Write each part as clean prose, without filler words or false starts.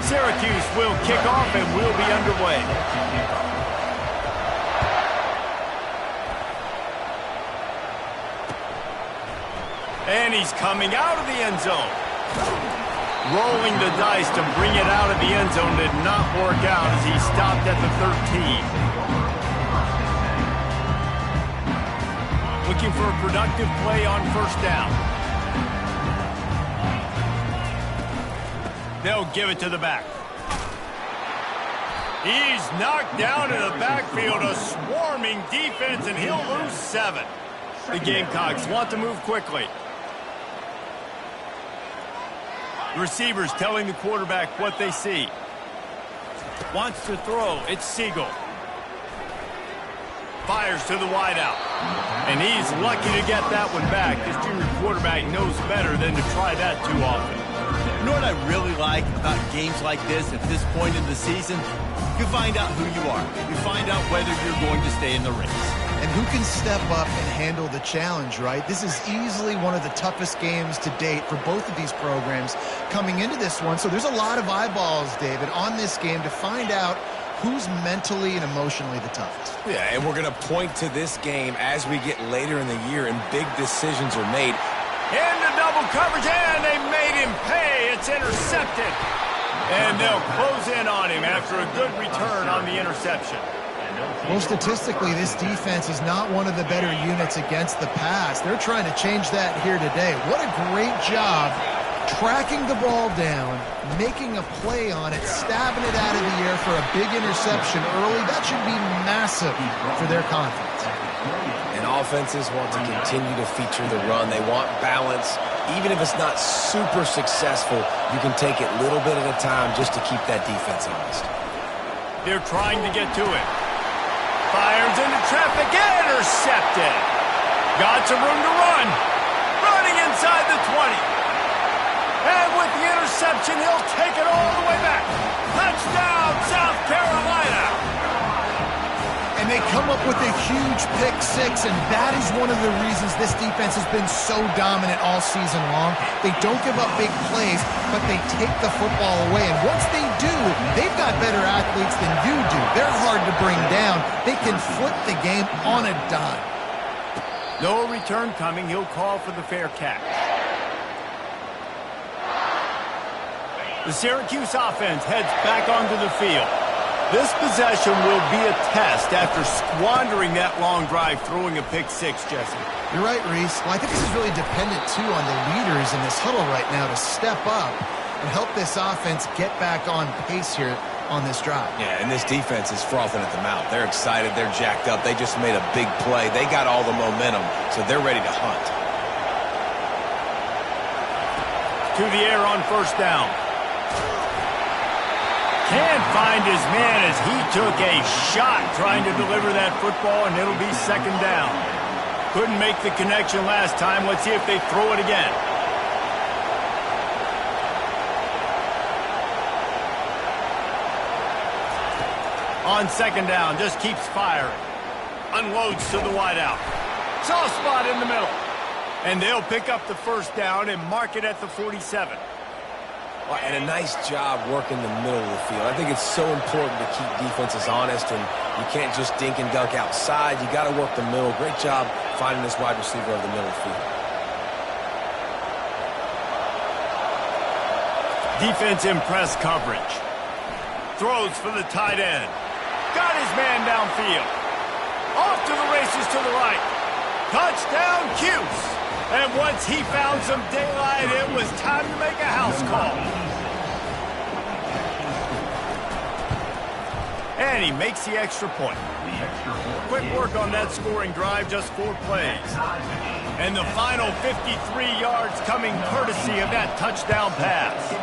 Syracuse will kick off and we'll be underway. And he's coming out of the end zone. Rolling the dice to bring it out of the end zone did not work out as he stopped at the 13. Looking for a productive play on first down. They'll give it to the back. He's knocked down in the backfield, a swarming defense, and he'll lose 7. The Gamecocks want to move quickly. Receivers telling the quarterback what they see. Wants to throw. It's Siegel. Fires to the wideout. And he's lucky to get that one back. This junior quarterback knows better than to try that too often. You know what I really like about games like this at this point in the season? You find out who you are. You find out whether you're going to stay in the race. And who can step up and handle the challenge, right? This is easily one of the toughest games to date for both of these programs coming into this one. So there's a lot of eyeballs, David, on this game to find out who's mentally and emotionally the toughest. Yeah, and we're going to point to this game as we get later in the year and big decisions are made. Into double coverage, and they made him pay. It's intercepted. And they'll close in on him after a good return on the interception. Well, statistically, this defense is not one of the better units against the pass. They're trying to change that here today. What a great job tracking the ball down, making a play on it, stabbing it out of the air for a big interception early. That should be massive for their confidence. And offenses want to continue to feature the run. They want balance. Even if it's not super successful, you can take it little bit at a time just to keep that defense honest. They're trying to get to it. Fires into traffic, intercepted. Got some room to run. Running inside the 20. And with the interception, he'll take it all the way back. Touchdown, South Carolina. And they come up with a huge pick six, and that is one of the reasons this defense has been so dominant all season long. They don't give up big plays, but they take the football away. And once they do, they've got better athletes than you do. They're hard to bring down. They can flip the game on a dime. No return coming. He'll call for the fair catch. The Syracuse offense heads back onto the field. This possession will be a test after squandering that long drive throwing a pick six, Jesse. You're right, Reese. Well, I think this is really dependent, too, on the leaders in this huddle right now to step up and help this offense get back on pace here on this drive. Yeah, and this defense is frothing at the mouth. They're excited. They're jacked up. They just made a big play. They got all the momentum, so they're ready to hunt. To the air on first down. Can't find his man as he took a shot trying to deliver that football, and it'll be second down. Couldn't make the connection last time. Let's see if they throw it again. On second down, just keeps firing. Unloads to the wideout. Soft spot in the middle. And they'll pick up the first down and mark it at the 47. And a nice job working the middle of the field. I think it's so important to keep defenses honest, and you can't just dink and dunk outside. You got to work the middle. Great job finding this wide receiver of the middle of the field. Defense in press coverage. Throws for the tight end. Got his man downfield. Off to the races to the right. Touchdown, Cuse. And once he found some daylight, it was time to make a house call. And he makes the extra point. Quick work on that scoring drive, just 4 plays. And the final 53 yards coming courtesy of that touchdown pass.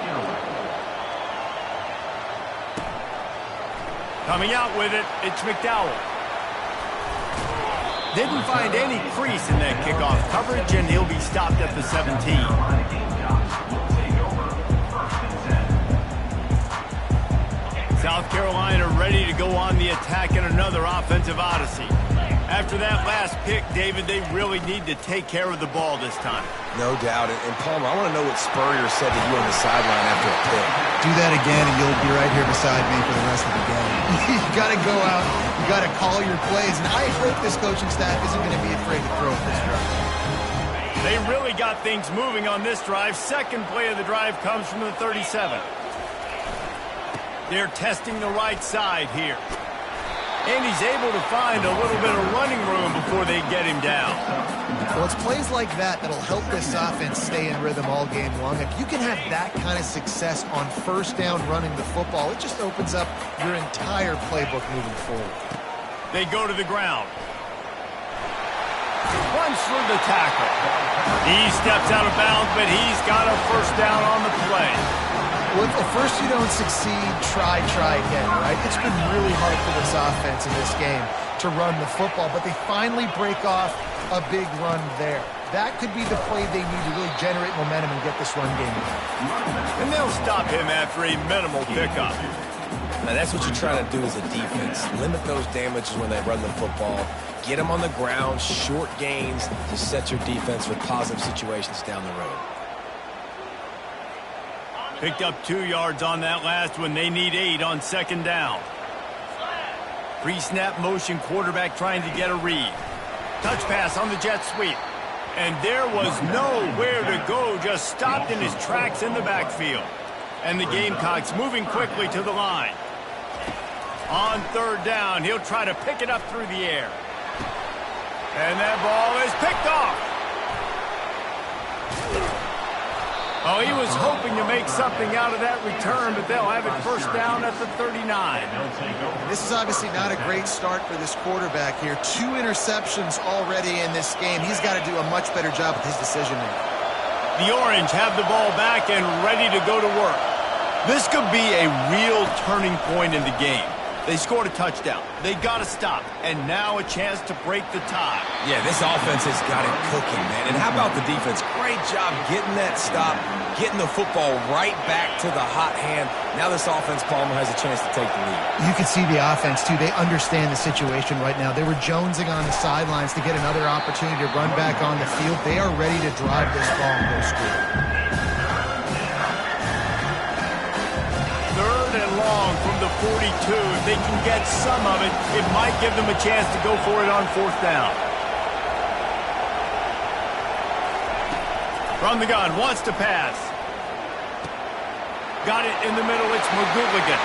Coming out with it, it's McDowell. Didn't find any crease in that kickoff coverage, and he'll be stopped at the 17. South Carolina ready to go on the attack in another offensive odyssey. After that last pick, David, they really need to take care of the ball this time. No doubt. And Palmer, I want to know what Spurrier said to you on the sideline after a pick. Do that again, and you'll be right here beside me for the rest of the game. You got to go out. You got to call your plays. And I hope this coaching staff isn't going to be afraid to throw at this drive. They really got things moving on this drive. Second play of the drive comes from the 37. They're testing the right side here. And he's able to find a little bit of running room before they get him down. Well, it's plays like that that'll help this offense stay in rhythm all game long. If you can have that kind of success on first down running the football, it just opens up your entire playbook moving forward. They go to the ground. Runs through the tackle. He steps out of bounds, but he's got a first down on the play. Well, if at first you don't succeed, try again, right? It's been really hard for this offense in this game to run the football, but they finally break off a big run there. That could be the play they need to really generate momentum and get this run game going. And they'll stop him after a minimal pickup. Now, that's what you're trying to do as a defense. Limit those damages when they run the football. Get them on the ground, short gains to set your defense for positive situations down the road. Picked up 2 yards on that last one. They need 8 on second down. Pre-snap motion quarterback trying to get a read. Touch pass on the jet sweep. And there was nowhere to go, just stopped in his tracks in the backfield. And the Gamecocks moving quickly to the line. On third down, he'll try to pick it up through the air. And that ball is picked off. Oh, he was hoping to make something out of that return, but they'll have it first down at the 39. This is obviously not a great start for this quarterback here. 2 interceptions already in this game. He's got to do a much better job with his decision-making. The Orange have the ball back and ready to go to work. This could be a real turning point in the game. They scored a touchdown. They got to stop. And now a chance to break the tie. Yeah, this offense has got it cooking, man. And how about the defense? Great job getting that stop, getting the football right back to the hot hand. Now this offense, Palmer, has a chance to take the lead. You can see the offense, too. They understand the situation right now. They were jonesing on the sidelines to get another opportunity to run back on the field. They are ready to drive this ball and go score. Third and long from the 42. If they can get some of it, it might give them a chance to go for it on fourth down. From the gun, wants to pass. Got it in the middle, it's McGooligan.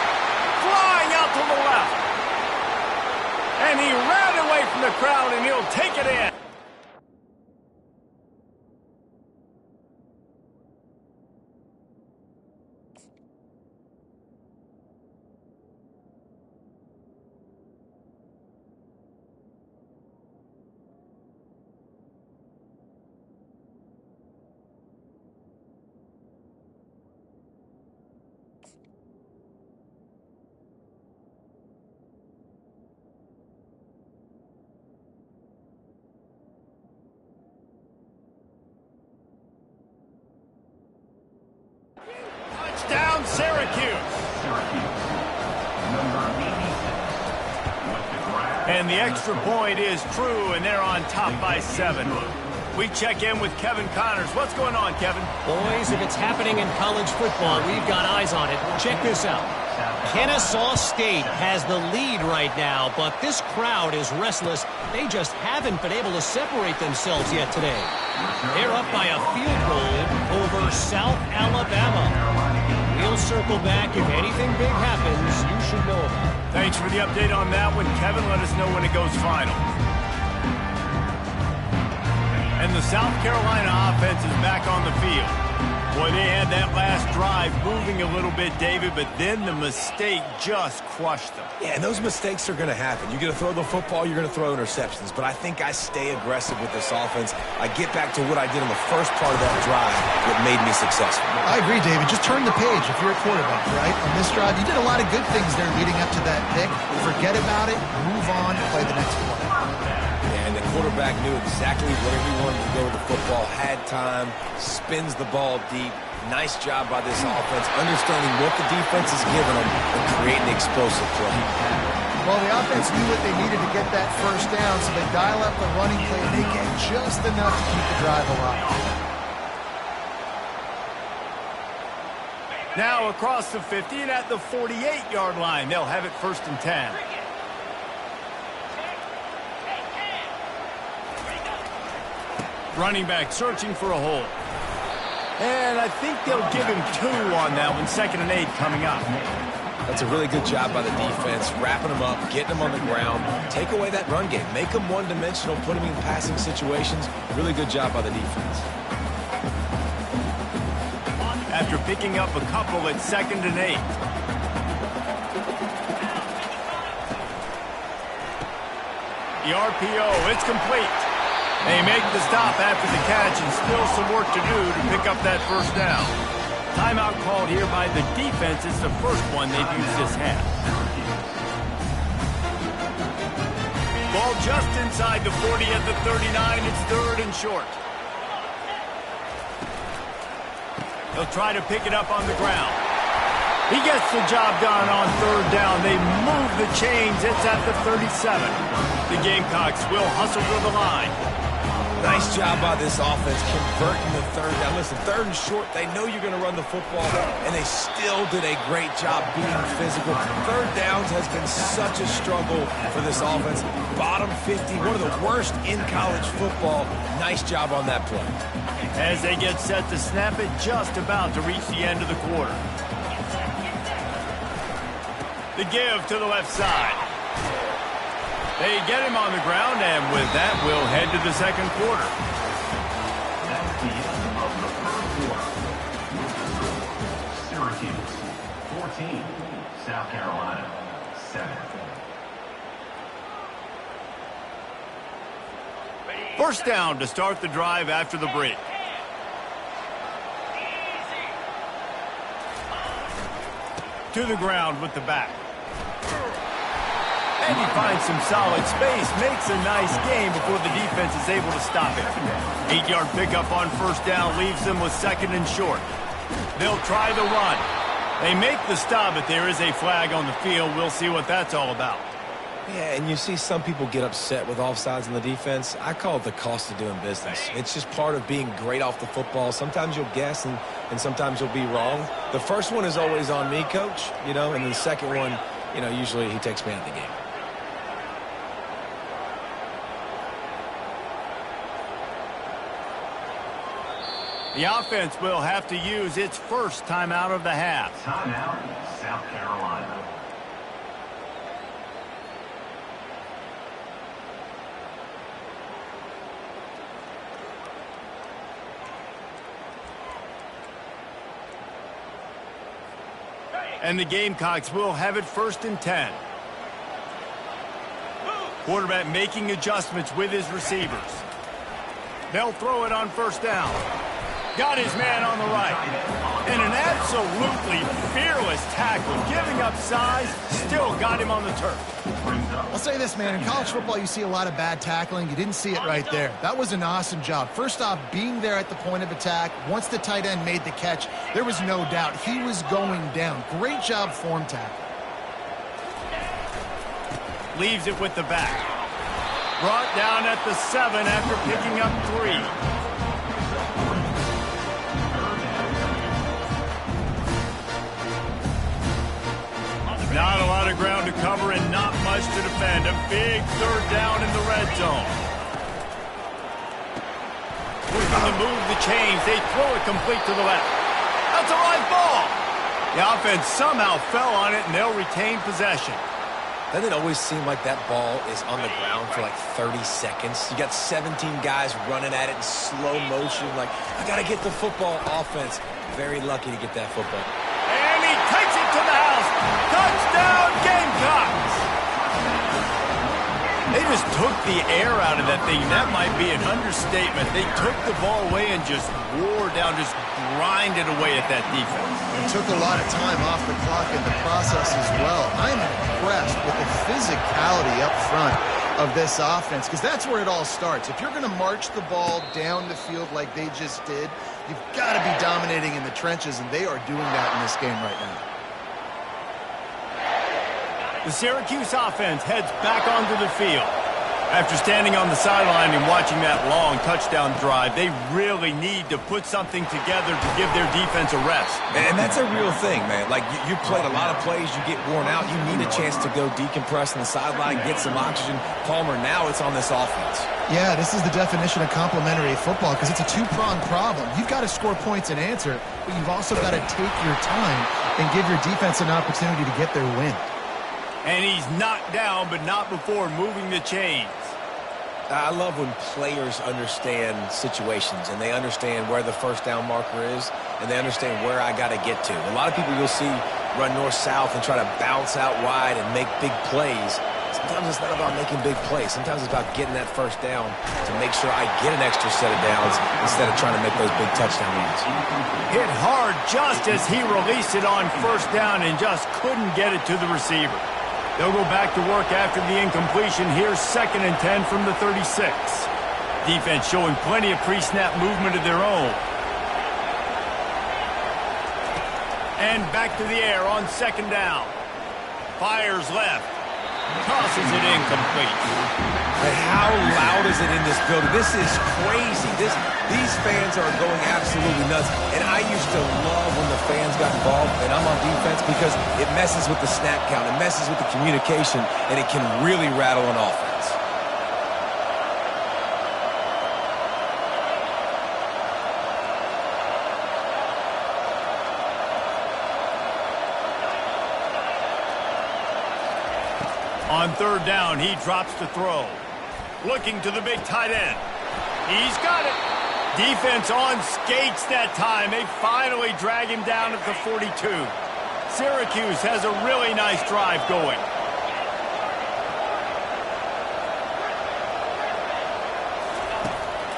Flying out to the left. And he ran away from the crowd, and he'll take it in. Touchdown, Syracuse. And the extra point is true, and they're on top by 7. We check in with Kevin Connors. What's going on, Kevin? Boys, if it's happening in college football, we've got eyes on it. Check this out. Kennesaw State has the lead right now, but this crowd is restless. They just haven't been able to separate themselves yet today. They're up by a field goal over South Alabama. We'll circle back. If anything big happens, you should know about it. Thanks for the update on that one, Kevin. Let us know when it goes final. And the South Carolina offense is back on the field. Boy, they had that last drive moving a little bit, David, but then the mistake just crushed them. Yeah, and those mistakes are going to happen. You're going to throw the football, you're going to throw interceptions. But I think I stay aggressive with this offense. I get back to what I did in the first part of that drive that made me successful. I agree, David. Just turn the page if you're a quarterback, right? On this drive, you did a lot of good things there leading up to that pick. Forget about it, move on, play the next play. And the quarterback knew exactly where he wanted to go with the football, had time, spins the ball deep. Nice job by this offense, understanding what the defense is giving them and creating explosive play. Well, the offense knew what they needed to get that first down, so they dial up the running play, and they get just enough to keep the drive alive. Now across the 50 and at the 48-yard line, they'll have it 1st and 10. Running back searching for a hole. And I think they'll give him 2 on that one. 2nd and 8 coming up. That's a really good job by the defense, wrapping them up, getting them on the ground. Take away that run game. Make them one-dimensional, put them in passing situations. Really good job by the defense. After picking up a couple at 2nd and 8. The RPO, it's complete. They make the stop after the catch and still some work to do to pick up that first down. Timeout called here by the defense. It's the first one they've used this half. Ball just inside the 40 at the 39. It's 3rd and short. They'll try to pick it up on the ground. He gets the job done on 3rd down. They move the chains. It's at the 37. The Gamecocks will hustle to the line. Nice job by this offense converting the 3rd down. Listen, 3rd and short, they know you're going to run the football, and they still did a great job being physical. 3rd downs has been such a struggle for this offense. Bottom 50, one of the worst in college football. Nice job on that play. As they get set to snap it, just about to reach the end of the quarter. The give to the left side. They get him on the ground, and with that, we'll head to the 2nd quarter. That's the end of the 1st quarter. Syracuse, 14. South Carolina, 7. First down to start the drive after the break. To the ground with the back. And he finds some solid space, makes a nice gain before the defense is able to stop it. 8-yard pickup on 1st down leaves them with 2nd and short. They'll try the run. They make the stop, but there is a flag on the field. We'll see what that's all about. Yeah, and you see some people get upset with offsides in the defense. I call it the cost of doing business. It's just part of being great off the football. Sometimes you'll guess and sometimes you'll be wrong. The first one is always on me, Coach, and then the second one, usually he takes me out of the game. The offense will have to use its first timeout of the half. Timeout, South Carolina. And the Gamecocks will have it 1st and 10. Quarterback making adjustments with his receivers. They'll throw it on 1st down. Got his man on the right. And an absolutely fearless tackle, giving up size, still got him on the turf. I'll say this, man. In college football, you see a lot of bad tackling. You didn't see it right there. That was an awesome job. First off, being there at the point of attack. Once the tight end made the catch, there was no doubt he was going down. Great job form tackle. Leaves it with the back. Brought down at the 7 after picking up 3. Not a lot of ground to cover and not much to defend. A big 3rd down in the red zone. Looking to move the chains. They throw it complete to the left. That's a live ball. The offense somehow fell on it, and they'll retain possession. Doesn't it always seem like that ball is on the ground for like 30 seconds? You got 17 guys running at it in slow motion. Like, I got to get the football. Offense, very lucky to get that football. And he takes it to the house. Touchdown, Gamecocks. They just took the air out of that thing. That might be an understatement. They took the ball away and just wore down, just grinded away at that defense. It took a lot of time off the clock in the process as well. I'm impressed with the physicality up front of this offense, because that's where it all starts. If you're going to march the ball down the field like they just did, you've got to be dominating in the trenches, and they are doing that in this game right now. The Syracuse offense heads back onto the field. After standing on the sideline and watching that long touchdown drive, they really need to put something together to give their defense a rest. And that's a real thing, man. Like, you played a lot of plays, you get worn out, you need a chance to go decompress on the sideline, get some oxygen. Palmer, now it's on this offense. Yeah, this is the definition of complementary football because it's a two-pronged problem. You've got to score points and answer, but you've also got to take your time and give your defense an opportunity to get their win. And he's knocked down, but not before moving the chains. I love when players understand situations and they understand where the first down marker is and they understand where I got to get to. A lot of people you'll see run north-south and try to bounce out wide and make big plays. Sometimes it's not about making big plays. Sometimes it's about getting that first down to make sure I get an extra set of downs instead of trying to make those big touchdown runs. Hit hard just as he released it on first down and just couldn't get it to the receiver. They'll go back to work after the incompletion. Here's 2nd and 10 from the 36. Defense showing plenty of pre-snap movement of their own. And back to the air on 2nd down. Fires left. Tosses it incomplete. But how loud is it in this building? This is crazy. These fans are going absolutely nuts. And I used to love when the fans got involved, and I'm on defense, because it messes with the snap count, it messes with the communication, and it can really rattle an offense. On 3rd down, he drops to throw. Looking to the big tight end. He's got it. Defense on skates that time. They finally drag him down at the 42. Syracuse has a really nice drive going.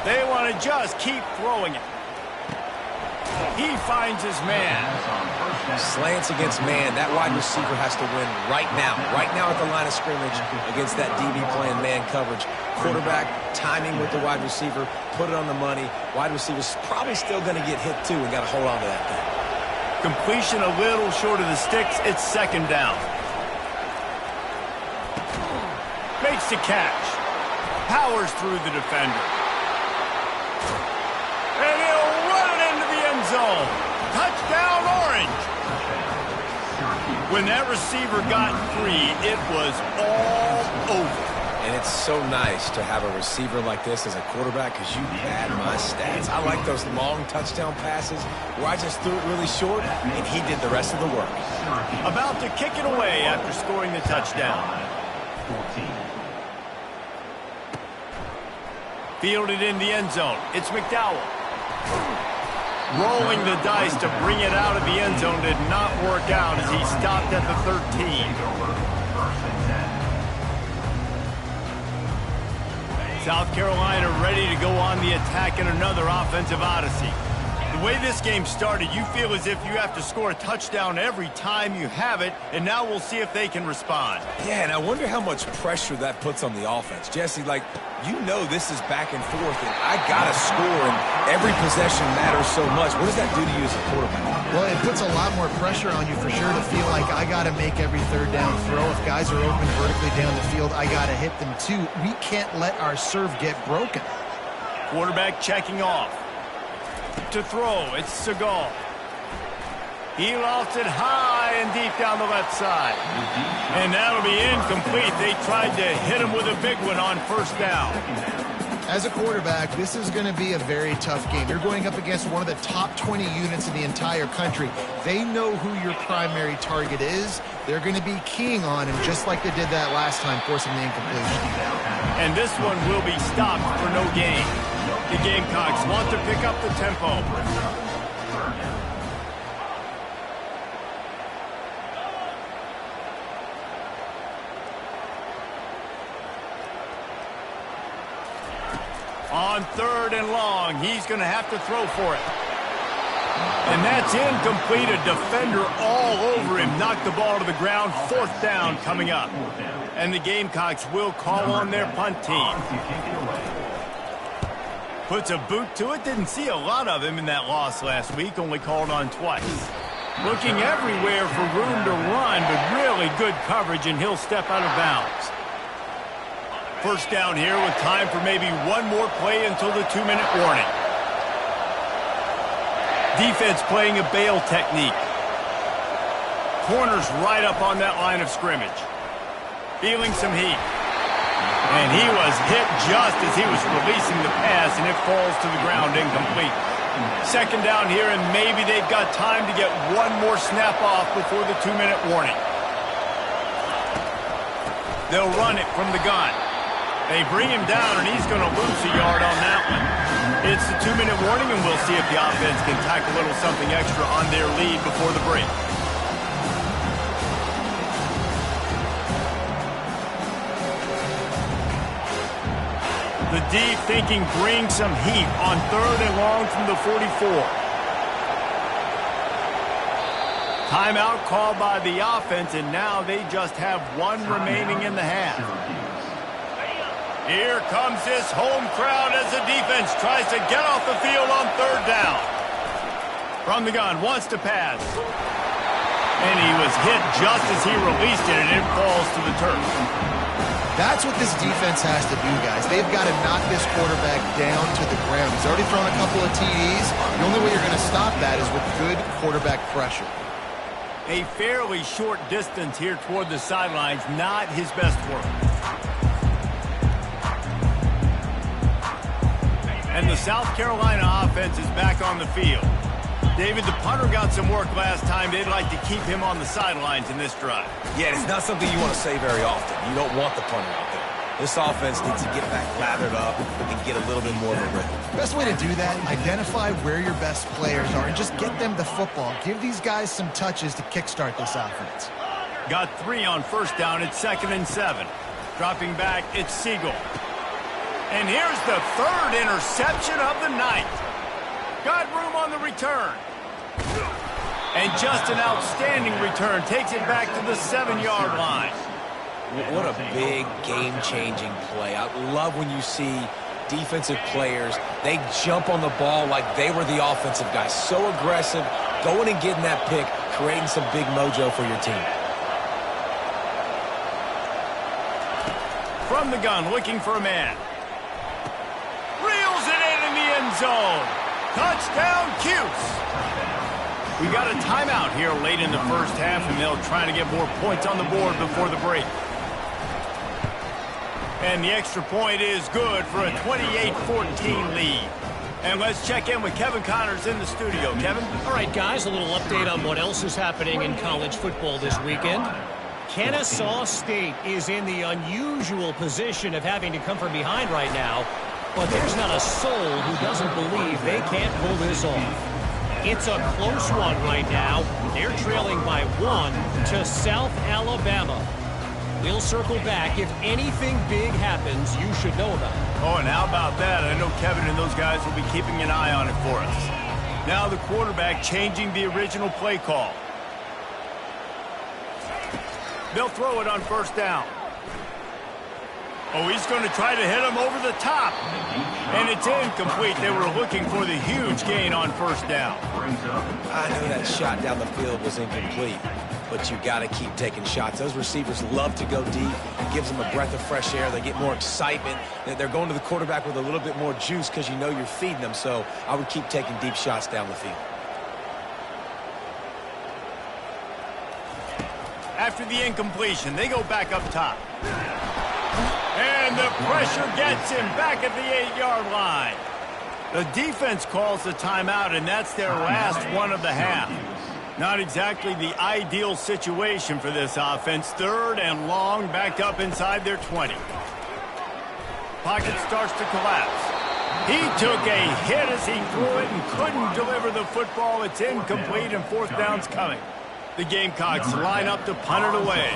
They want to just keep throwing it. He finds his man. Slants against man. That wide receiver has to win right now at the line of scrimmage against that DB playing man coverage. Quarterback timing with the wide receiver, put it on the money. Wide receiver's probably still going to get hit too and got to hold on to that thing. Completion a little short of the sticks. It's 2nd down. Makes the catch. Powers through the defender. And he'll run it into the end zone. Touchdown, Orange. When that receiver got free, it was all over. And it's so nice to have a receiver like this as a quarterback because you pad my stats. I like those long touchdown passes where I just threw it really short and he did the rest of the work. About to kick it away after scoring the touchdown. Fielded in the end zone. It's McDowell. Rolling the dice to bring it out of the end zone did not work out as he stopped at the 13. South Carolina ready to go on the attack in another offensive odyssey. The way this game started, you feel as if you have to score a touchdown every time you have it, and now we'll see if they can respond. Yeah, and I wonder how much pressure that puts on the offense. Jesse, like, you know this is back and forth, and I got to score, and every possession matters so much. What does that do to you as a quarterback? Well, it puts a lot more pressure on you for sure to feel like I got to make every 3rd down throw. If guys are open vertically down the field, I got to hit them too. We can't let our serve get broken. Quarterback checking off. To throw, it's Segal. He lofts it high and deep down the left side. And that'll be incomplete. They tried to hit him with a big one on 1st down. As a quarterback, this is going to be a very tough game. You're going up against one of the top 20 units in the entire country. They know who your primary target is. They're going to be keying on him just like they did that last time, forcing the incompletion. And this one will be stopped for no gain. The Gamecocks want to pick up the tempo. On 3rd and long, he's going to have to throw for it. And that's incomplete. A defender all over him. Knocked the ball to the ground. 4th down coming up. And the Gamecocks will call on their punt team. Puts a boot to it. Didn't see a lot of him in that loss last week. Only called on twice. Looking everywhere for room to run, but really Really good coverage, and he'll step out of bounds. First down here with time for maybe one more play until the 2-minute warning. Defense playing a bail technique. Corners right up on that line of scrimmage. Feeling some heat. And he was hit just as he was releasing the pass, and it falls to the ground incomplete. Second down here, and maybe they've got time to get one more snap off before the 2-minute warning. They'll run it from the gun. They bring him down, and he's going to lose a yard on that one. It's the 2-minute warning, and we'll see if the offense can tack a little something extra on their lead before the break. The D thinking bring some heat on 3rd and long from the 44. Timeout called by the offense, and now they just have one remaining in the half. Here comes this home crowd as the defense tries to get off the field on 3rd down. From the gun, wants to pass. And he was hit just as he released it, and it falls to the turf. That's what this defense has to do, guys. They've got to knock this quarterback down to the ground. He's already thrown a couple of TDs. The only way you're going to stop that is with good quarterback pressure. A fairly short distance here toward the sidelines, not his best work. And the South Carolina offense is back on the field. David, the punter got some work last time. They'd like to keep him on the sidelines in this drive. Yeah, it's not something you want to say very often. You don't want the punter out there. This offense needs to get back lathered up and get a little bit more of a rhythm. Best way to do that, identify where your best players are and just get them the football. Give these guys some touches to kickstart this offense. Got 3 on first down. It's 2nd and 7. Dropping back, it's Siegel. And here's the 3rd interception of the night. Got room on the return. And just an outstanding return. Takes it back to the 7-yard line. What a big game-changing play. I love when you see defensive players, they jump on the ball like they were the offensive guys. So aggressive, going and getting that pick, creating some big mojo for your team. From the gun, looking for a man. Reels it in the end zone. Touchdown, Cuse. We got a timeout here late in the first half, and they'll try to get more points on the board before the break. And the extra point is good for a 28-14 lead. And let's check in with Kevin Connors in the studio. Kevin? All right, guys, a little update on what else is happening in college football this weekend. Kennesaw State is in the unusual position of having to come from behind right now, but there's not a soul who doesn't believe they can't pull this off. It's a close one right now. They're trailing by 1 to South Alabama. We'll circle back. If anything big happens, you should know about it. Oh, and how about that? I know Kevin and those guys will be keeping an eye on it for us. Now the quarterback changing the original play call. They'll throw it on first down. Oh, he's going to try to hit him over the top. And it's incomplete. They were looking for the huge gain on first down. I know that shot down the field was incomplete, but you got to keep taking shots. Those receivers love to go deep. It gives them a breath of fresh air. They get more excitement. They're going to the quarterback with a little bit more juice because you know you're feeding them. So I would keep taking deep shots down the field. After the incompletion, they go back up top. And the pressure gets him back at the 8-yard line. The defense calls the timeout, and that's their last one of the half. Not exactly the ideal situation for this offense. 3rd and long, backed up inside their 20. Pocket starts to collapse. He took a hit as he threw it and couldn't deliver the football. It's incomplete, and 4th down's coming. The Gamecocks line up to punt it away.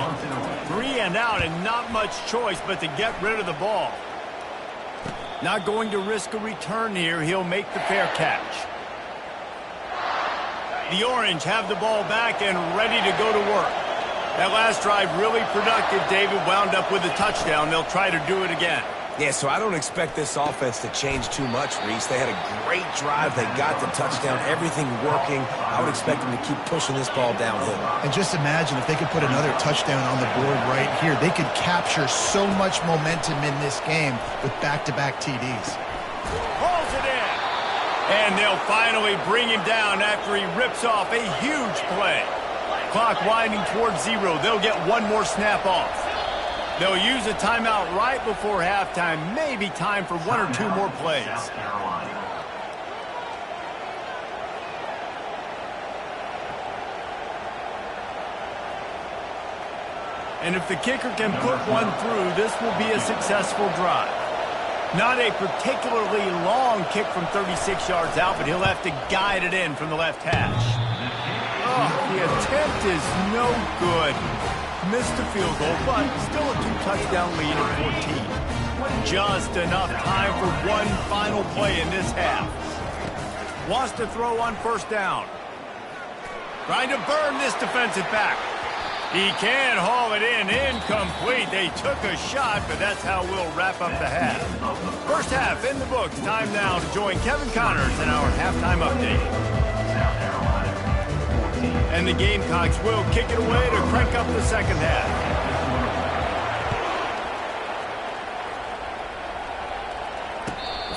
3 and out, and not much choice but to get rid of the ball. Not going to risk a return here. He'll make the fair catch. The Orange have the ball back and ready to go to work. That last drive really productive. David wound up with a touchdown. They'll try to do it again. Yeah, so I don't expect this offense to change too much, Reese. They had a great drive. They got the touchdown, everything working. I would expect them to keep pushing this ball downhill. And just imagine if they could put another touchdown on the board right here. They could capture so much momentum in this game with back-to-back TDs. Pulls it in. And they'll finally bring him down after he rips off a huge play. Clock winding towards 0. They'll get one more snap off. They'll use a timeout right before halftime. Maybe time for one or two more plays. And if the kicker can put one through, this will be a successful drive. Not a particularly long kick from 36 yards out, but he'll have to guide it in from the left hash. Oh, the attempt is no good. Missed the field goal, but still a 2-touchdown lead at 14. Just enough time for one final play in this half. Wants to throw on first down. Trying to burn this defensive back. He can haul it in. Incomplete. They took a shot, but that's how we'll wrap up the half. First half in the books. Time now to join Kevin Connors in our halftime update. And the Gamecocks will kick it away to crank up the second half.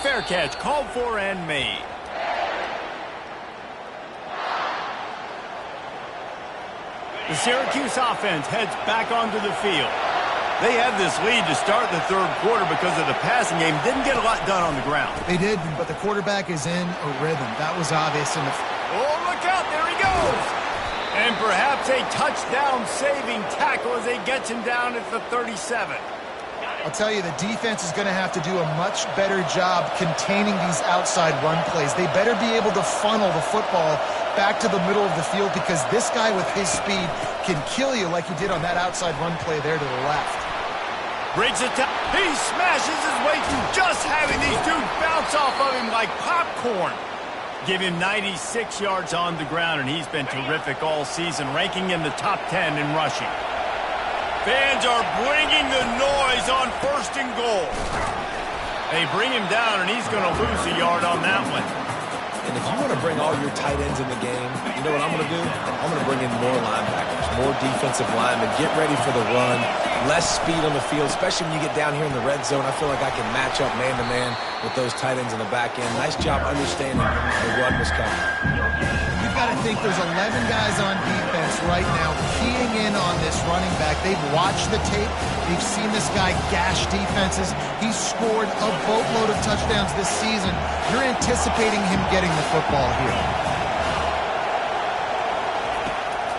Fair catch called for and made. The Syracuse offense heads back onto the field. They had this lead to start the third quarter because of the passing game. Didn't get a lot done on the ground. They did, but the quarterback is in a rhythm. That was obvious in the... Oh, look out. There he goes. And perhaps a touchdown-saving tackle as they get him down at the 37. I'll tell you, the defense is going to have to do a much better job containing these outside run plays. They better be able to funnel the football back to the middle of the field because this guy with his speed can kill you like he did on that outside run play there to the left. Breaks it down. He smashes his way through, just having these dudes bounce off of him like popcorn. Give him 96 yards on the ground, and he's been terrific all season, ranking in the top 10 in rushing. Fans are bringing the noise on first and goal. They bring him down, and he's going to lose a yard on that one. And if you want to bring all your tight ends in the game, you know what I'm going to do? I'm going to bring in more linebackers, more defensive linemen, get ready for the run, less speed on the field, especially when you get down here in the red zone. I feel like I can match up man-to-man with those tight ends in the back end. Nice job understanding the run was coming. You've got to think there's 11 guys on defense right now keying in on this running back. They've watched the tape. They've seen this guy gash defenses. He's scored a boatload of touchdowns this season. You're anticipating him getting the football here.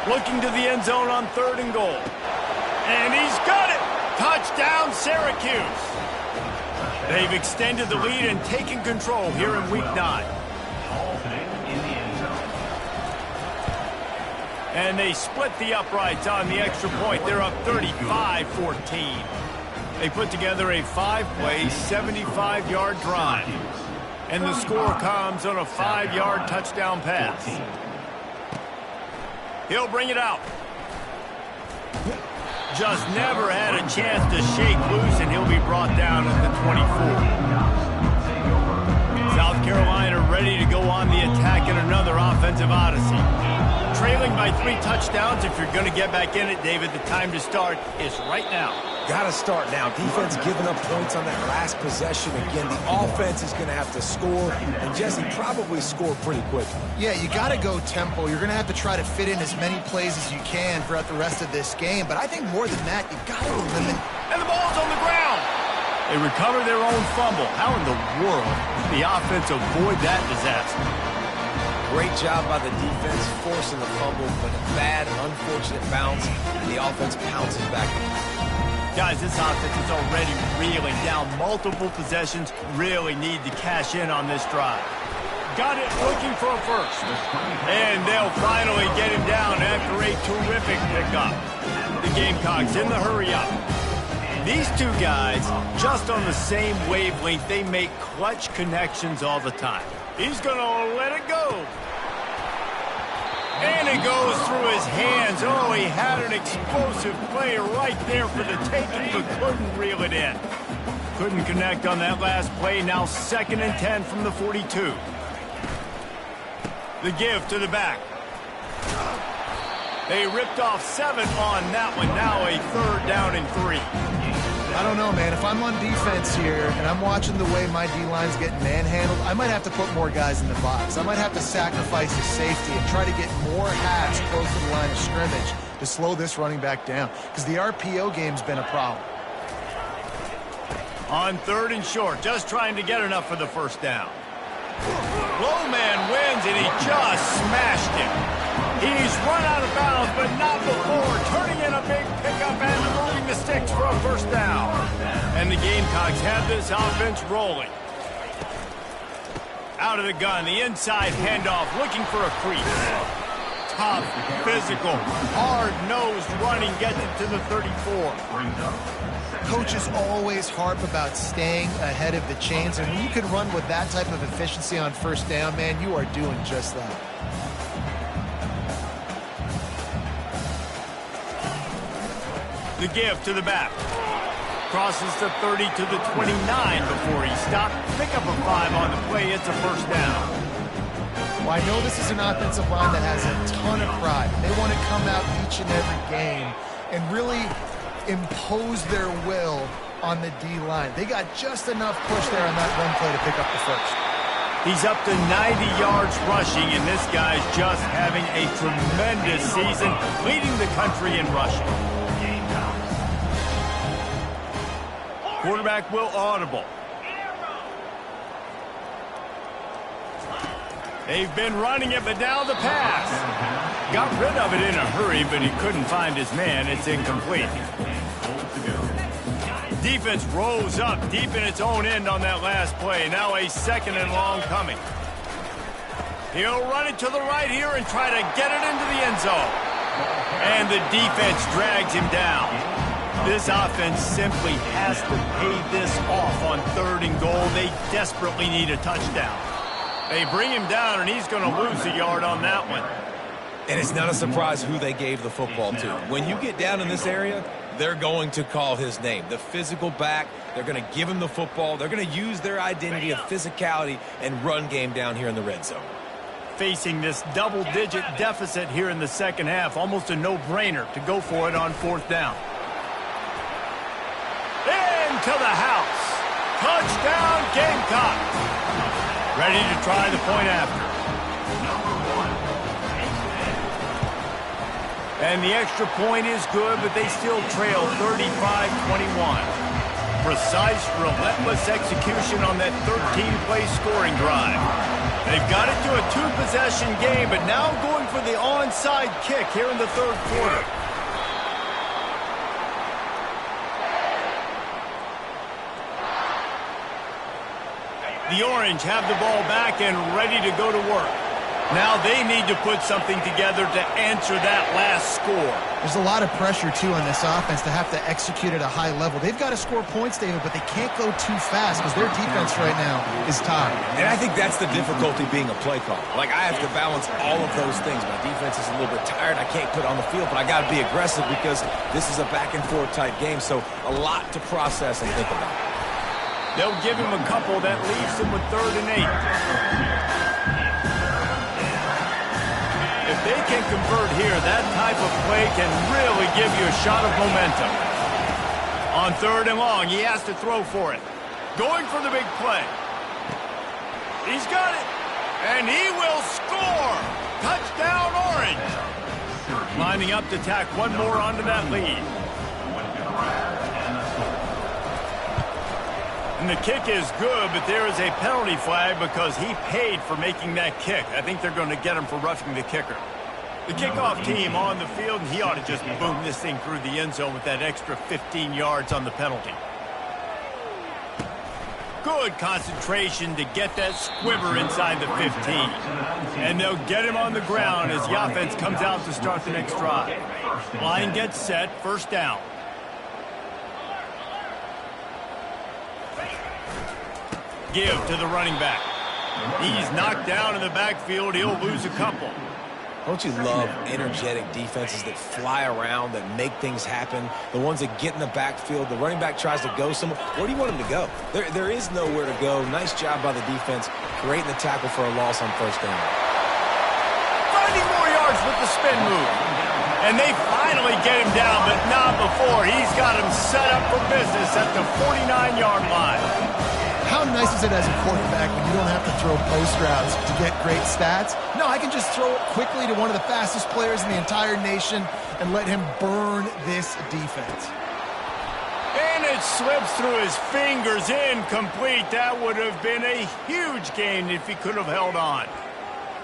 Looking to the end zone on third and goal. And he's got it! Touchdown, Syracuse! They've extended the lead and taken control here in Week 9. And they split the uprights on the extra point. They're up 35-14. They put together a 5-play, 75-yard drive. And the score comes on a 5-yard touchdown pass. He'll bring it out. Just never had a chance to shake loose, and he'll be brought down at the 24. South Carolina ready to go on the attack in another offensive odyssey. Trailing by 3 touchdowns. If you're going to get back in it, David, the time to start is right now. Got to start now. Defense giving up points on that last possession. Again, the offense is going to have to score, and Jesse probably score pretty quick. Yeah, you got to go tempo. You're going to have to try to fit in as many plays as you can throughout the rest of this game. But I think more than that, you got to limit. And the ball's on the ground. They recover their own fumble. How in the world did the offense avoid that disaster? Great job by the defense forcing the fumble, but a bad, unfortunate bounce, and the offense pounces back. Guys, this offense is already reeling down. Multiple possessions, really need to cash in on this drive. Got it, looking for a first. And they'll finally get him down after a terrific pickup. The Gamecocks in the hurry-up. These two guys, just on the same wavelength, they make clutch connections all the time. He's going to let it go. And it goes through his hands. Oh, he had an explosive play right there for the taking, but couldn't reel it in. Couldn't connect on that last play. Now 2nd and 10 from the 42. The give to the back. They ripped off 7 on that one. Now a 3rd down and 3. I don't know, man. If I'm on defense here and I'm watching the way my D-line's getting manhandled, I might have to put more guys in the box. I might have to sacrifice the safety and try to get more hats close to the line of scrimmage to slow this running back down, because the RPO game's been a problem. On 3rd and short, just trying to get enough for the 1st down. Low man wins, and he just smashed him. He's run out of bounds, but not before turning in a big pickup and moving the sticks for a 1st down. And the Gamecocks have this offense rolling. Out of the gun, the inside handoff, looking for a crease. Tough, physical, hard-nosed running gets it to the 34. Coaches always harp about staying ahead of the chains, and when you can run with that type of efficiency on 1st down, man, you are doing just that. The give to the back. Crosses the 30 to the 29 before he stopped. Pick up a 5 on the play. It's a 1st down. Well, I know this is an offensive line that has a ton of pride. They want to come out each and every game and really impose their will on the D-line. They got just enough push there on that run play to pick up the 1st. He's up to 90 yards rushing, and this guy's just having a tremendous season, leading the country in rushing. Quarterback will audible. They've been running it, but now the pass. Got rid of it in a hurry, but he couldn't find his man. It's incomplete. Defense rose up deep in its own end on that last play. Now a 2nd and long coming. He'll run it to the right here and try to get it into the end zone. And the defense drags him down. This offense simply has to pay this off on 3rd and goal. They desperately need a touchdown. They bring him down, and he's going to lose a yard on that one. And it's not a surprise who they gave the football to. When you get down in this area, they're going to call his name. The physical back, they're going to give him the football. They're going to use their identity of physicality and run game down here in the red zone. Facing this double-digit deficit here in the 2nd half, almost a no-brainer to go for it on 4th down. Into the house. Touchdown, Gamecocks. Ready to try the point after. And the extra point is good, but they still trail 35-21. Precise, relentless execution on that 13-play scoring drive. They've got it to a 2-possession game, but now going for the onside kick here in the 3rd quarter. The Orange have the ball back and ready to go to work. Now they need to put something together to answer that last score. There's a lot of pressure, too, on this offense to have to execute at a high level. They've got to score points, David, but they can't go too fast because their defense right now is tired. And I think that's the difficulty being a play caller. Like, I have to balance all of those things. My defense is a little bit tired. I can't put on the field, but I got to be aggressive because this is a back-and-forth type game, so a lot to process and think about. They'll give him a couple. That leaves him with 3rd and 8. If they can convert here, that type of play can really give you a shot of momentum. On 3rd and long, he has to throw for it. Going for the big play. He's got it. And he will score. Touchdown, Orange. Lining up to tack one more onto that lead. And the kick is good, but there is a penalty flag because he paid for making that kick. I think they're going to get him for roughing the kicker. The kickoff team on the field, and he ought to just boom this thing through the end zone with that extra 15 yards on the penalty. Good concentration to get that squibber inside the 15. And they'll get him on the ground as the offense comes out to start the next drive. Line gets set, 1st down. Give to the running back. He's knocked down in the backfield. He'll lose a couple. Don't you love energetic defenses that fly around, that make things happen, the ones that get in the backfield, the running back tries to go somewhere. Where do you want him to go? There is nowhere to go. Nice job by the defense, creating the tackle for a loss on first down. Finding more yards with the spin move. And they finally get him down, but not before. He's got him set up for business at the 49-yard line. How nice is it as a quarterback when you don't have to throw post routes to get great stats? No, I can just throw it quickly to one of the fastest players in the entire nation and let him burn this defense. And it slips through his fingers, incomplete. That would have been a huge gain if he could have held on.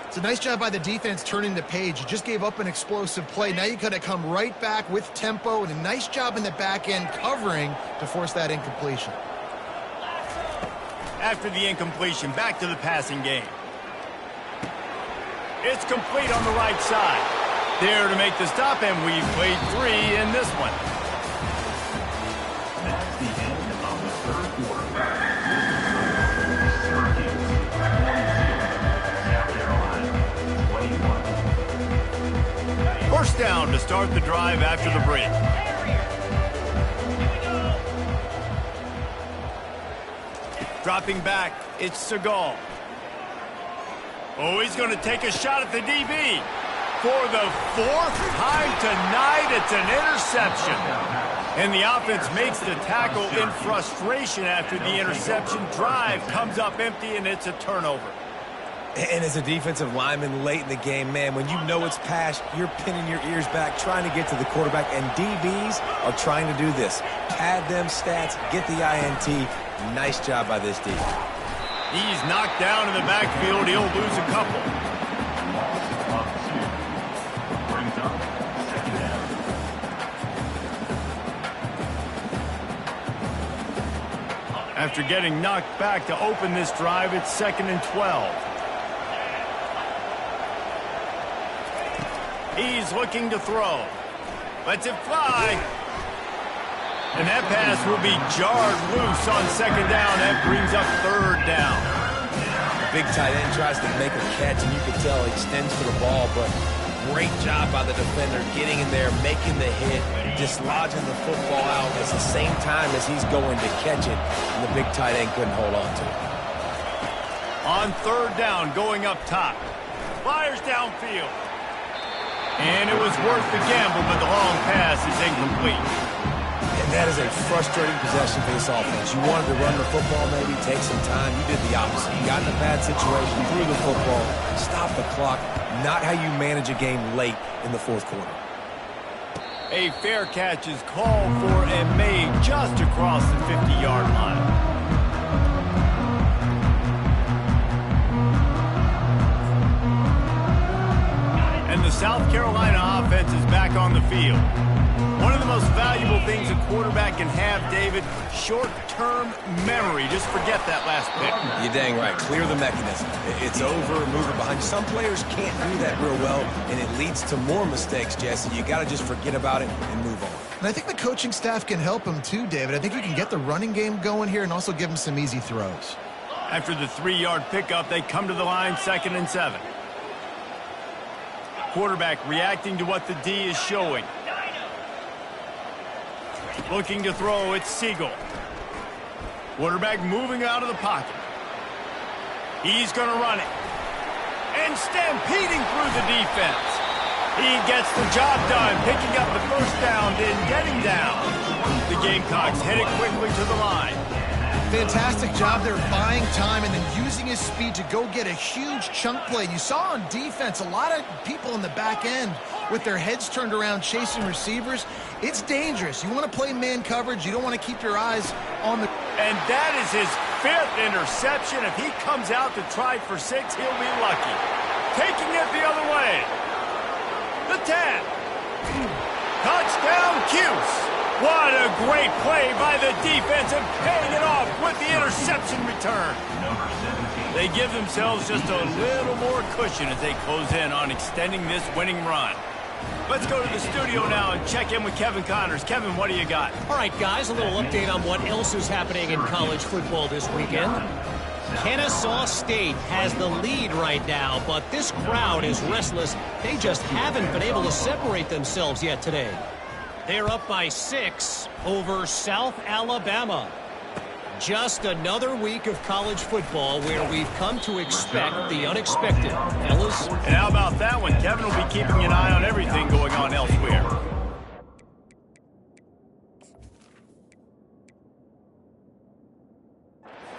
It's a nice job by the defense turning the page. You just gave up an explosive play. Now you got to come right back with tempo, and a nice job in the back end covering to force that incompletion. After the incompletion, back to the passing game. It's complete on the right side. There to make the stop, and we've played 3 in this one. That's the end of the third quarter. South Carolina, 21. First down to start the drive after the break. Dropping back, it's Segal. Oh, he's going to take a shot at the DB. For the 4th time tonight, it's an interception. And the offense makes the tackle in frustration after the interception. Drive comes up empty, and it's a turnover. And as a defensive lineman late in the game, man, when you know it's passed, you're pinning your ears back, trying to get to the quarterback, and DBs are trying to do this. Pad them stats, get the INT. Nice job by this D. He's knocked down in the backfield. He'll lose a couple. Brings up second down. After getting knocked back to open this drive, it's 2nd and 12. He's looking to throw. Lets it fly. And that pass will be jarred loose on 2nd down. That brings up 3rd down. The big tight end tries to make a catch, and you can tell he extends for the ball, but great job by the defender getting in there, making the hit, dislodging the football out at the same time as he's going to catch it, and the big tight end couldn't hold on to it. On 3rd down, going up top. Fires downfield. And it was worth the gamble, but the long pass is incomplete. And that is a frustrating possession for this offense. You wanted to run the football, maybe take some time. You did the opposite. You got in a bad situation, threw the football, stopped the clock. Not how you manage a game late in the 4th quarter. A fair catch is called for and made just across the 50-yard line. And the South Carolina offense is back on the field. One of the most valuable things a quarterback can have, David, short-term memory. Just forget that last pick. You're dang right. Clear the mechanism. It's over, move it behind you. Some players can't do that real well, and it leads to more mistakes, Jesse. You got to just forget about it and move on. And I think the coaching staff can help him too, David. I think you can get the running game going here and also give him some easy throws. After the 3-yard pickup, they come to the line 2nd and 7. Quarterback reacting to what the D is showing. Looking to throw, it's Siegel. Quarterback moving out of the pocket. He's going to run it. And stampeding through the defense. He gets the job done, picking up the first down, then getting down. The Gamecocks headed quickly to the line. Fantastic job there buying time and then using his speed to go get a huge chunk play. You saw on defense a lot of people in the back end with their heads turned around chasing receivers. It's dangerous. You want to play man coverage. You don't want to keep your eyes on the... And that is his 5th interception. If he comes out to try for 6, he'll be lucky. Taking it the other way. The 10. Touchdown, Cuse. What a great play by the defense and paying it off with the interception return. They give themselves just a little more cushion as they close in on extending this winning run. Let's go to the studio now and check in with Kevin Connors. Kevin, what do you got? All right, guys, a little update on what else is happening in college football this weekend. Kennesaw State has the lead right now, but this crowd is restless. They just haven't been able to separate themselves yet today. They're up by 6 over South Alabama. Just another week of college football where we've come to expect the unexpected. Fellas? And how about that one? Kevin will be keeping an eye on everything going on elsewhere.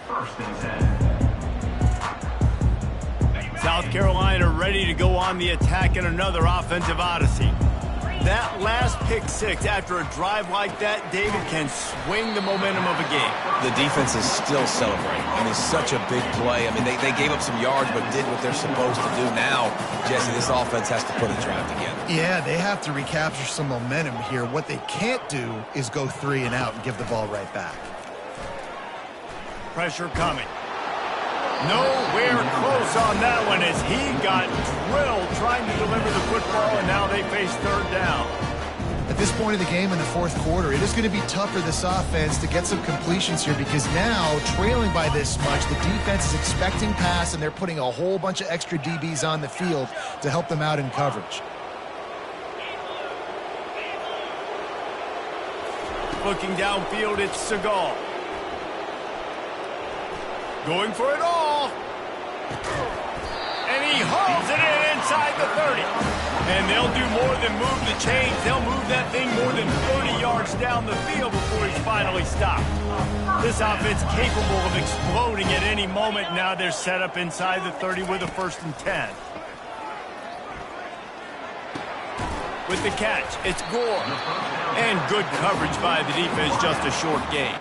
First and 10. South Carolina ready to go on the attack in another offensive odyssey. That last pick six after a drive like that, David, can swing the momentum of a game. The defense is still celebrating. I mean, such a big play. I mean, they gave up some yards but did what they're supposed to do. Now, Jesse, this offense has to put a drive together. Yeah, they have to recapture some momentum here. What they can't do is go 3 and out and give the ball right back. Pressure coming. Nowhere close on that one as he got drilled trying to deliver the football, and now they face third down. At this point of the game in the fourth quarter, it is going to be tough for this offense to get some completions here because now, trailing by this much, the defense is expecting pass, and they're putting a whole bunch of extra DBs on the field to help them out in coverage. Looking downfield, it's Segal. Going for it all. And he hauls it in inside the 30. And they'll do more than move the chains. They'll move that thing more than 30 yards down the field before he's finally stopped. This offense capable of exploding at any moment. Now they're set up inside the 30 with a 1st and 10. With the catch, it's Gore. And good coverage by the defense, just a short gain.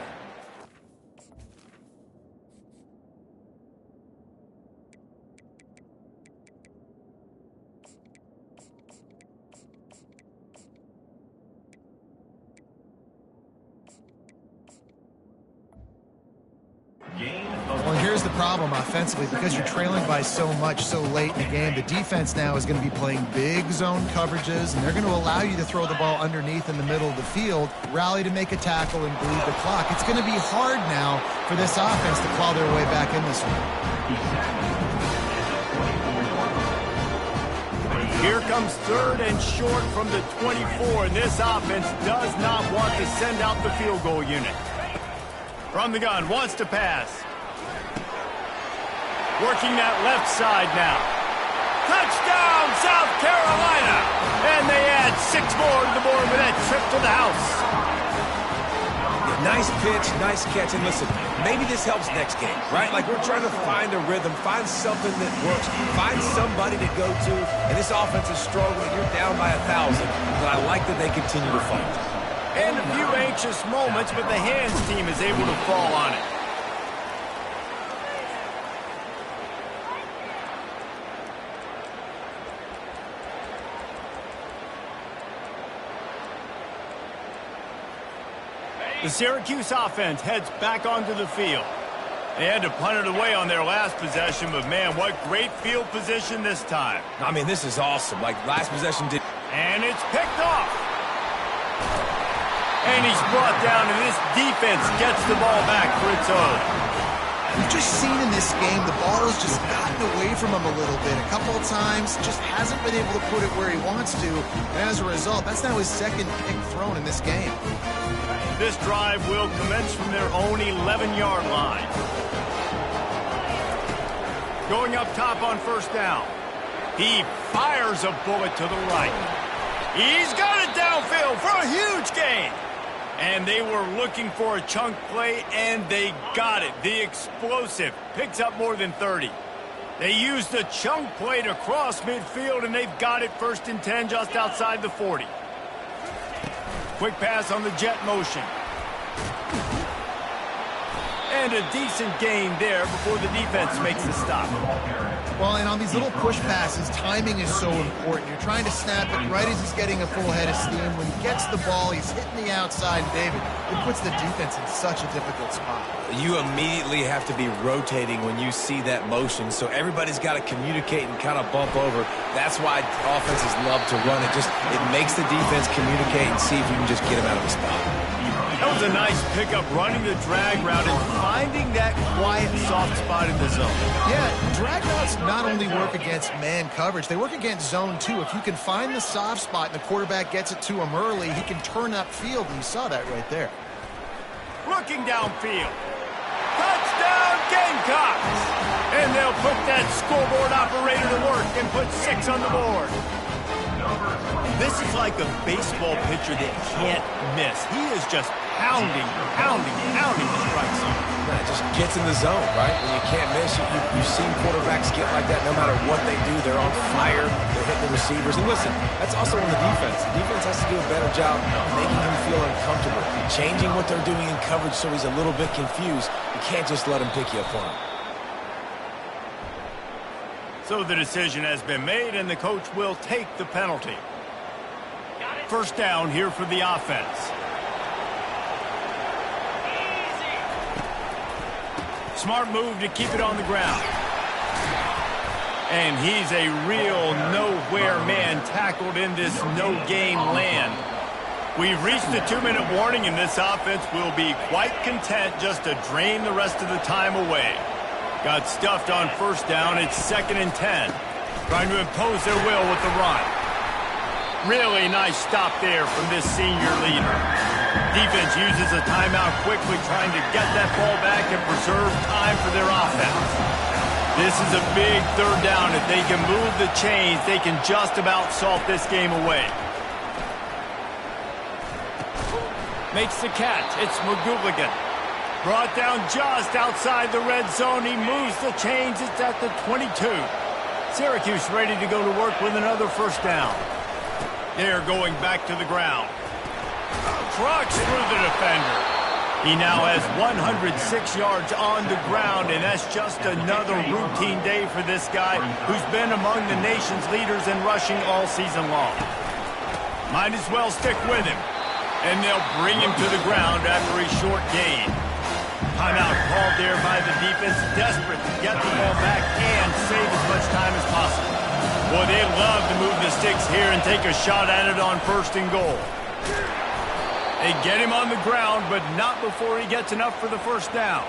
Well, here's the problem offensively. Because you're trailing by so much so late in the game, the defense now is going to be playing big zone coverages, and they're going to allow you to throw the ball underneath in the middle of the field, rally to make a tackle, and bleed the clock. It's going to be hard now for this offense to claw their way back in this one. Here comes 3rd and short from the 24, and this offense does not want to send out the field goal unit. From the gun, wants to pass. Working that left side now. Touchdown, South Carolina! And they add 6 more to the board with that trip to the house. Nice pitch, nice catch. And listen, maybe this helps next game, right? Like we're trying to find a rhythm, find something that works, find somebody to go to. And this offense is struggling. You're down by 1,000. But I like that they continue to fight. And a few anxious moments, but the hands team is able to fall on it. The Syracuse offense heads back onto the field. They had to punt it away on their last possession, but man, what great field position this time. I mean, this is awesome. Like last possession did. And it's picked off. And he's brought down, and this defense gets the ball back for its own. We've just seen in this game the ball has just gotten away from him a little bit. A couple of times, just hasn't been able to put it where he wants to. And as a result, that's now his 2nd pick thrown in this game. This drive will commence from their own 11-yard line. Going up top on 1st down. He fires a bullet to the right. He's got it downfield for a huge gain. And they were looking for a chunk play, and they got it. The explosive picks up more than 30. They used the chunk play to cross midfield, and they've got it 1st and 10 just outside the 40. Quick pass on the jet motion. And a decent gain there before the defense makes the stop. Well, and on these little push passes, timing is so important. You're trying to snap it right as he's getting a full head of steam. When he gets the ball, he's hitting the outside, David. It puts the defense in such a difficult spot. You immediately have to be rotating when you see that motion, so everybody's got to communicate and kind of bump over. That's why offenses love to run it. It makes the defense communicate and see if you can just get him out of the spot. That was a nice pickup, running the drag route and finding that quiet, soft spot in the zone. Yeah, drag routes not only work against man coverage, they work against zone too. If you can find the soft spot and the quarterback gets it to him early, he can turn upfield, and you saw that right there. Looking downfield. Touchdown, Gamecocks! And they'll put that scoreboard operator to work and put 6 on the board. This is like a baseball pitcher that can't miss. He is just pounding the strike zone. Yeah, it just gets in the zone, right? When you can't miss, you've seen quarterbacks get like that no matter what they do. They're on fire. They're hitting the receivers. And listen, that's also on the defense. The defense has to do a better job making him feel uncomfortable, changing what they're doing in coverage so he's a little bit confused. You can't just let him pick you apart. So the decision has been made, and the coach will take the penalty. First down here for the offense. Smart move to keep it on the ground. And he's a real nowhere man tackled in this no-game land. We've reached the 2-minute warning, and this offense will be quite content just to drain the rest of the time away. Got stuffed on first down. It's 2nd and 10. Trying to impose their will with the run. Really nice stop there from this senior leader. Defense uses a timeout quickly, trying to get that ball back and preserve time for their offense. This is a big 3rd down. If they can move the chains, they can just about salt this game away. Makes the catch. It's McGooligan. Brought down just outside the red zone. He moves the chains. It's at the 22. Syracuse ready to go to work with another first down. They're going back to the ground. Trucks through the defender. He now has 106 yards on the ground, and that's just another routine day for this guy who's been among the nation's leaders in rushing all season long. Might as well stick with him. And they'll bring him to the ground after a short gain. Timeout called there by the defense, desperate to get the ball back and save as much time as possible. Boy, they love to move the sticks here and take a shot at it on 1st and goal. They get him on the ground, but not before he gets enough for the first down.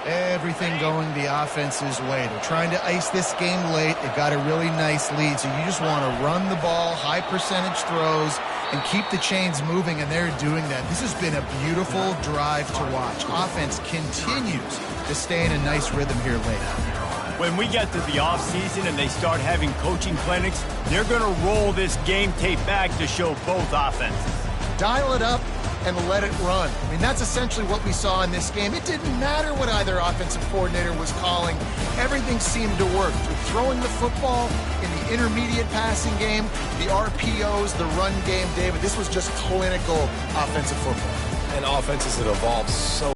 Everything going the offense's way. They're trying to ice this game late. They've got a really nice lead, so you just want to run the ball, high percentage throws, and keep the chains moving, and they're doing that. This has been a beautiful drive to watch. Offense continues to stay in a nice rhythm here late. When we get to the offseason and they start having coaching clinics, they're going to roll this game tape back to show both offenses. Dial it up and let it run. I mean, that's essentially what we saw in this game. It didn't matter what either offensive coordinator was calling. Everything seemed to work. With throwing the football in the intermediate passing game, the RPOs, the run game, David, this was just clinical offensive football. And offenses that evolve so